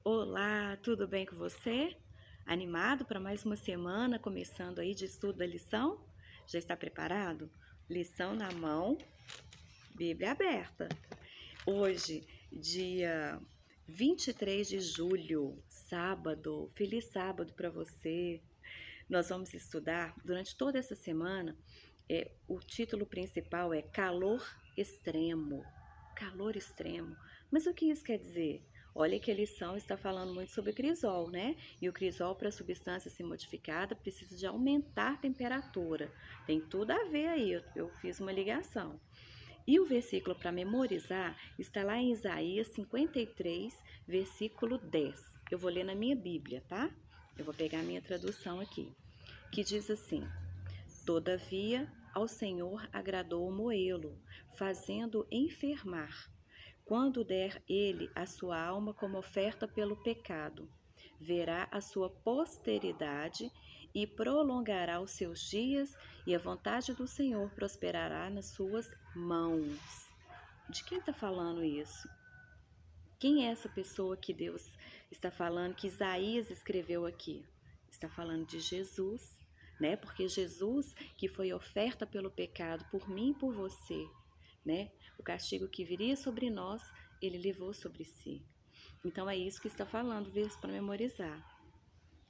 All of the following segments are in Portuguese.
Olá, tudo bem com você? Animado para mais uma semana, começando aí de estudo da lição? Já está preparado? Lição na mão, Bíblia aberta. Hoje, dia 23 de julho, sábado. Feliz sábado para você. Nós vamos estudar durante toda essa semana. O título principal é Calor Extremo. Calor extremo. Mas o que isso quer dizer? Olha que a lição está falando muito sobre crisol, né? E o crisol, para a substância ser modificada, precisa de aumentar a temperatura. Tem tudo a ver aí, eu fiz uma ligação. E o versículo para memorizar está lá em Isaías 53, versículo 10. Eu vou ler na minha Bíblia, tá? Eu vou pegar a minha tradução aqui, que diz assim: Todavia, ao Senhor agradou moê-lo, fazendo enfermar, quando der ele a sua alma como oferta pelo pecado. Verá a sua posteridade e prolongará os seus dias, e a vontade do Senhor prosperará nas suas mãos. De quem está falando isso? Quem é essa pessoa que Deus está falando, que Isaías escreveu aqui? Está falando de Jesus, né? Porque Jesus, que foi oferta pelo pecado por mim e por você, né? O castigo que viria sobre nós, ele levou sobre si. Então é isso que está falando, verso para memorizar.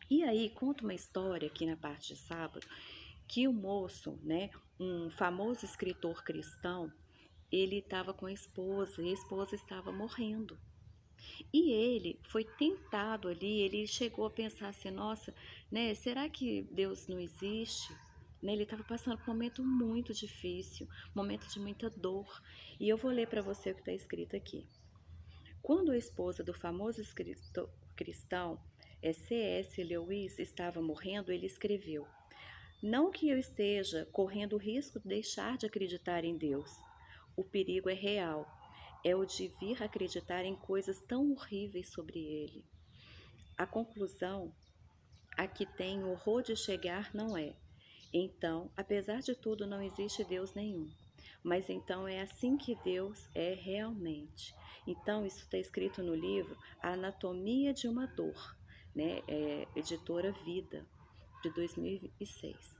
E aí conta uma história aqui na parte de sábado, que o moço, né, um famoso escritor cristão, ele estava com a esposa e a esposa estava morrendo. E ele foi tentado ali, ele chegou a pensar assim, nossa, né, será que Deus não existe? Né, ele estava passando por um momento muito difícil, um momento de muita dor. E eu vou ler para você o que está escrito aqui. Quando a esposa do famoso cristão C.S. Lewis estava morrendo, ele escreveu: Não que eu esteja correndo o risco de deixar de acreditar em Deus. O perigo é real. É o de vir acreditar em coisas tão horríveis sobre ele. A conclusão a que tenho horror de chegar não é. Então, apesar de tudo, não existe Deus nenhum. Mas então é assim que Deus é realmente. Então, isso está escrito no livro A Anatomia de uma Dor, né? Editora Vida, de 2006.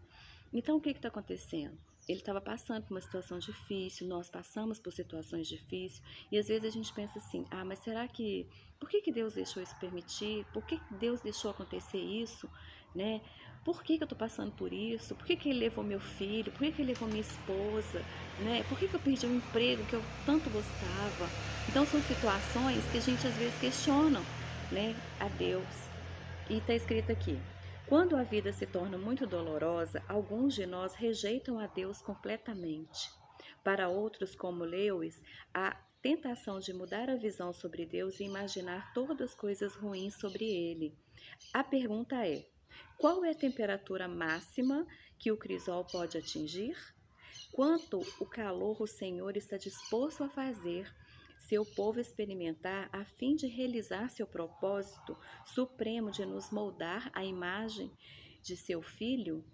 Então, o que está acontecendo? Ele estava passando por uma situação difícil, nós passamos por situações difíceis, e às vezes a gente pensa assim, mas será que, por que Deus deixou isso permitir? Por que Deus deixou acontecer isso? Né? Por que eu estou passando por isso? Por que Ele levou meu filho? Por que Ele levou minha esposa? Né? Por que eu perdi um emprego que eu tanto gostava? Então, são situações que a gente às vezes questiona, né, a Deus. E está escrito aqui: quando a vida se torna muito dolorosa, alguns de nós rejeitam a Deus completamente. Para outros, como Lewis, a tentação de mudar a visão sobre Deus e imaginar todas as coisas ruins sobre ele. A pergunta é: qual é a temperatura máxima que o crisol pode atingir? Quanto o calor o Senhor está disposto a fazer seu povo experimentar a fim de realizar seu propósito supremo de nos moldar à imagem de seu filho?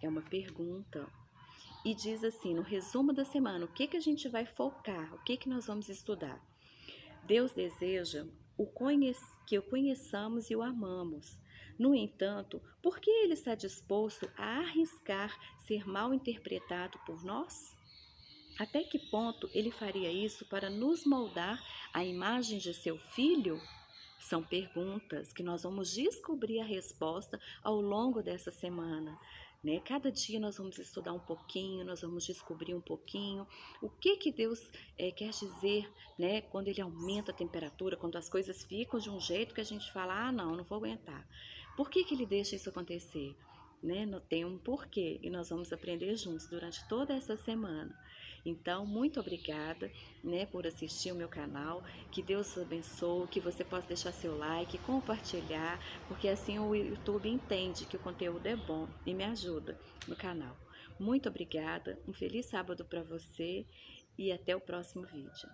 É uma pergunta. E diz assim, no resumo da semana, o que a gente vai focar, o que nós vamos estudar? Deus deseja que o conheçamos e o amamos. No entanto, por que ele está disposto a arriscar ser mal interpretado por nós? Até que ponto ele faria isso para nos moldar à imagem de seu filho? São perguntas que nós vamos descobrir a resposta ao longo dessa semana. Né? Cada dia nós vamos estudar um pouquinho, nós vamos descobrir um pouquinho o que Deus quer dizer, né? Quando Ele aumenta a temperatura, quando as coisas ficam de um jeito que a gente fala, não vou aguentar. Por que Ele deixa isso acontecer? Né? Não tem um porquê e nós vamos aprender juntos durante toda essa semana. Então, muito obrigada, né, por assistir o meu canal. Que Deus abençoe, que você possa deixar seu like, compartilhar, porque assim o YouTube entende que o conteúdo é bom e me ajuda no canal. Muito obrigada, um feliz sábado para você e até o próximo vídeo.